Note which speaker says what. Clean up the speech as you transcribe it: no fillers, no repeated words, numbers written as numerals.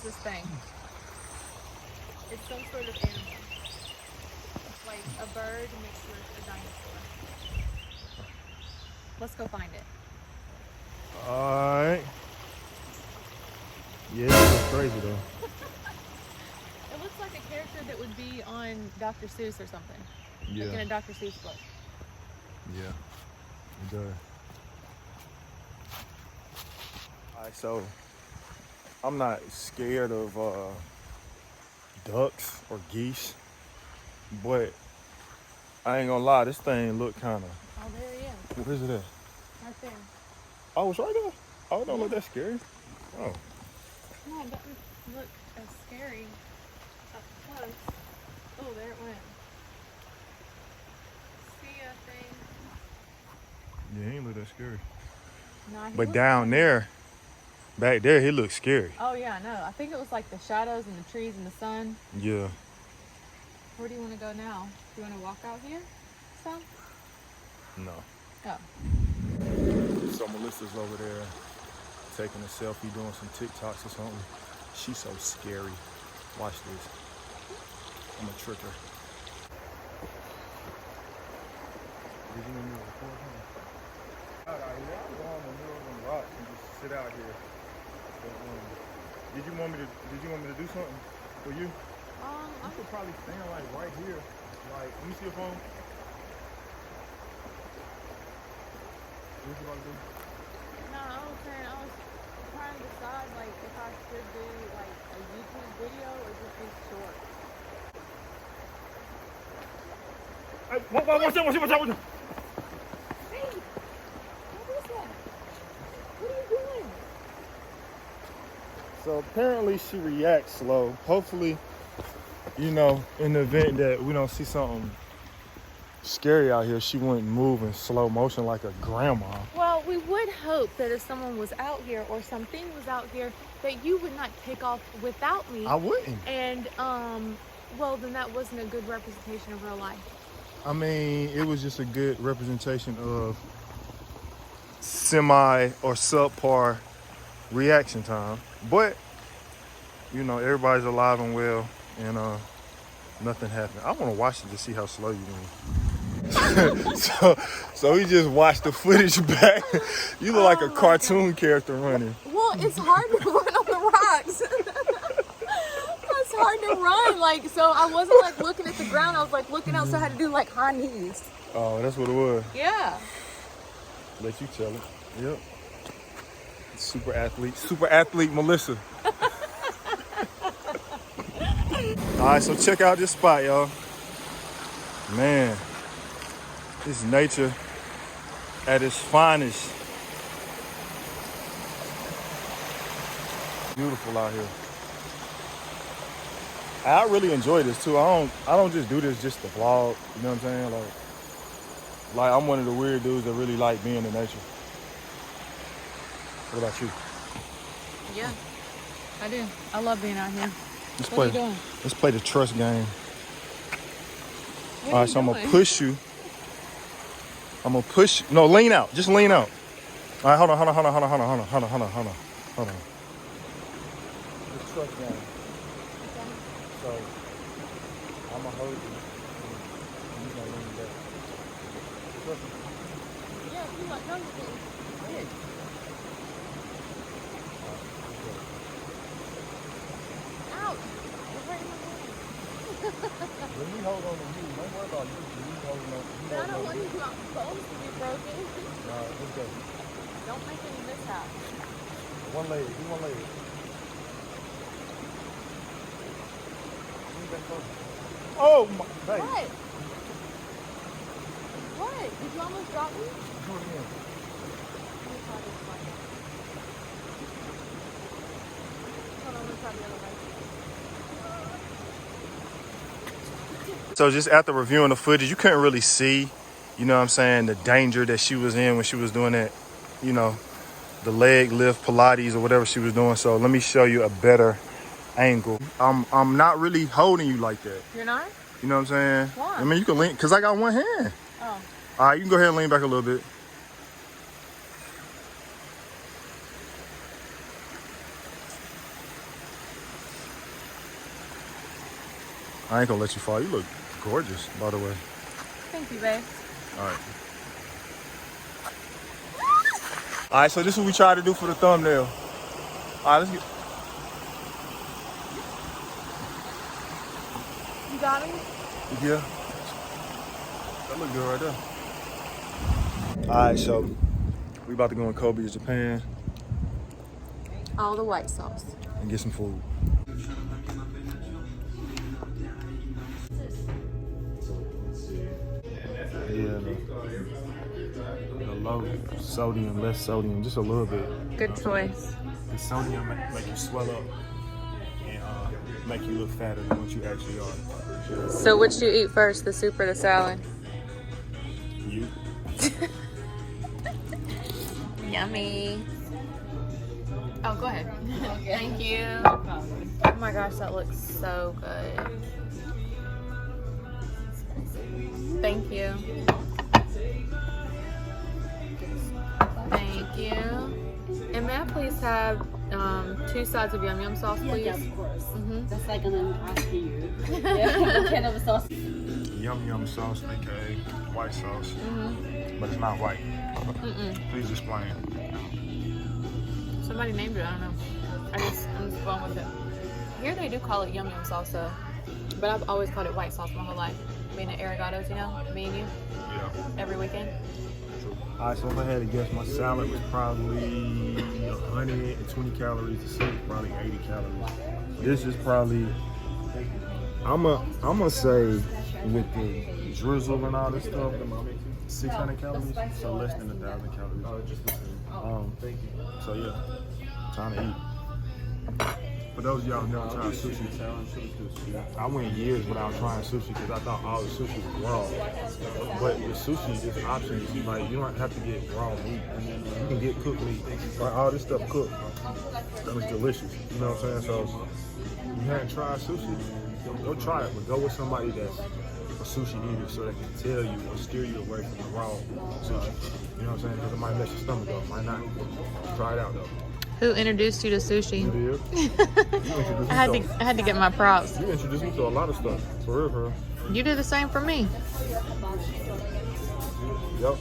Speaker 1: is this thing? It's some sort of animal. It's like a bird mixed with a dinosaur. Let's go find it.
Speaker 2: Alright. Yeah, this is crazy though.
Speaker 1: It looks like a character that would be on Dr. Seuss or something.
Speaker 2: Yeah.
Speaker 1: Like in a Dr. Seuss book.
Speaker 2: Yeah, it does. Alright, so I'm not scared of ducks or geese, but I ain't gonna lie, this thing look kind of.
Speaker 1: Oh, there he is.
Speaker 2: Where's it at?
Speaker 1: Right there.
Speaker 2: Oh, it's right there. Oh, it don't look that scary. Oh,
Speaker 1: Come on, doesn't look as scary up close. Oh, there it went. See a thing?
Speaker 2: yeah, he ain't look that scary.
Speaker 1: No, he
Speaker 2: But
Speaker 1: looks
Speaker 2: down
Speaker 1: like-
Speaker 2: there, back there, he looks scary.
Speaker 1: Oh yeah, I know. I think it was like the shadows and the trees and the sun.
Speaker 2: Yeah.
Speaker 1: Where do you want to go now? Do you want to walk out here? Some?
Speaker 2: No.
Speaker 1: Oh.
Speaker 2: So Melissa's over there taking a selfie, doing some TikToks or something. She's so scary. Watch this. I'm gonna trick her. Did you want me to record him? Alright, yeah, I'll go on the middle of them rocks and just sit out here. But, did you want me to do something for you? I could probably stand like right here. Like, let me see your phone. What you about to do?
Speaker 1: No, I was saying I was trying to decide like if I should do like a YouTube video or just do shorts.
Speaker 2: Hey, watch out.
Speaker 1: Hey, what is that? What are you doing?
Speaker 2: So apparently she reacts slow. Hopefully, you know, in the event that we don't see something scary out here, she wouldn't move in slow motion like a grandma.
Speaker 1: Well, we would hope that if someone was out here or something was out here, that you would not take off without me.
Speaker 2: I wouldn't.
Speaker 1: And well, then that wasn't a good representation of real life.
Speaker 2: I mean, it was just a good representation of semi or subpar reaction time. But, you know, everybody's alive and well, and nothing happened. I want to watch it to see how slow you move. so we just watched the footage back. You look like a cartoon character running.
Speaker 1: Well, it's hard to run on the rocks. It's hard to run, like, so I wasn't like looking at the ground. I was like looking out, so I had to do like high knees.
Speaker 2: Oh, that's what it was.
Speaker 1: Yeah.
Speaker 2: Let you tell it. Yep. Super athlete Melissa. All right, so check out this spot, y'all. Man, this is nature at its finest. Beautiful out here. I really enjoy this too. I don't just do this just to vlog. You know what I'm saying? Like I'm one of the weird dudes that really like being in nature. What about you?
Speaker 1: Yeah, I do. I love being out here.
Speaker 2: Let's
Speaker 1: What are you doing?
Speaker 2: Let's play the trust game.
Speaker 1: What
Speaker 2: All
Speaker 1: are
Speaker 2: right,
Speaker 1: you
Speaker 2: so I'm
Speaker 1: doing?
Speaker 2: gonna push you. No, lean out. Just lean out. All right, hold on. The trust game. So I'm gonna hold you. And you're gonna lean back. Trust me.
Speaker 1: Yeah, you like, no, you're getting quick. Ouch! You're hurting my hand.
Speaker 2: When we hold on to you, don't worry about you. We holding on.
Speaker 1: I don't want you out bones to be broken.
Speaker 2: All right, let's go.
Speaker 1: Don't make any mishaps.
Speaker 2: One leg. Do one leg. Lean back closer. Oh my! Baby.
Speaker 1: What? What? Did you almost drop me?
Speaker 2: Do it again.
Speaker 1: Let me try this one. Hold on, let me try the other way.
Speaker 2: So just after reviewing the footage, you couldn't really see, you know what I'm saying, the danger that she was in when she was doing that, you know, the leg lift Pilates or whatever she was doing. So let me show you a better angle. I'm not really holding you like that.
Speaker 1: You're not?
Speaker 2: You know what I'm saying?
Speaker 1: Why?
Speaker 2: I mean, you can lean, because I got one hand.
Speaker 1: Oh.
Speaker 2: All right, you can go ahead and lean back a little bit. I ain't gonna let you fall. You look gorgeous, by the way.
Speaker 1: Thank you, babe.
Speaker 2: All right. All right, so this is what we try to do for the thumbnail. All right, let's get.
Speaker 1: You got me?
Speaker 2: Yeah. That look good right there. All right, so we about to go in Kobe's Japan
Speaker 1: All the white sauce.
Speaker 2: and get some food. Yeah, the low sodium, less sodium, just a little bit.
Speaker 1: Good choice.
Speaker 2: The sodium make you swell up and make you look fatter than what you actually are.
Speaker 1: So which do you eat first, the soup or the salad?
Speaker 2: You?
Speaker 1: Yummy. Oh, go ahead. Thank you. Oh my gosh, that looks so good. Thank you. Thank you. And may I please have 2 sides of yum yum sauce, please?
Speaker 3: Yeah, of course.
Speaker 1: Mm-hmm.
Speaker 3: That's like I'm asking you. What kind of sauce?
Speaker 2: Yum yum sauce, aka white sauce, but it's not white. Please explain.
Speaker 1: Somebody named it, I don't know. I'm just going with it. Here they do call it yum yum sauce though. But I've always called it white sauce my whole life. Being at Arigatos, you know, me and you,
Speaker 2: Yeah.
Speaker 1: every weekend.
Speaker 2: All right, so if I had to guess, my salad was probably 120 calories. The soup probably 80 calories. This is probably, I'm gonna say with the drizzle and all this stuff, 600 calories, so less than 1,000 calories. So yeah, time to eat. For those of y'all who never tried sushi, I went years without trying sushi because I thought all the sushi was raw. But the sushi is options. Like you don't have to get raw meat. You can get cooked meat. Like all this stuff cooked. That was delicious. You know what I'm saying? So you hadn't tried sushi, go try it. But go with somebody that's a sushi eater so they can tell you or steer you away from the raw sushi. You know what I'm saying? Because it might mess your stomach up. Might not. Try it out though.
Speaker 1: Who introduced you to sushi?
Speaker 2: You did. You introduced me
Speaker 1: I had to get my props.
Speaker 2: You introduced me to a lot of stuff. For real, for real.
Speaker 1: You do the same for me.
Speaker 2: Yep.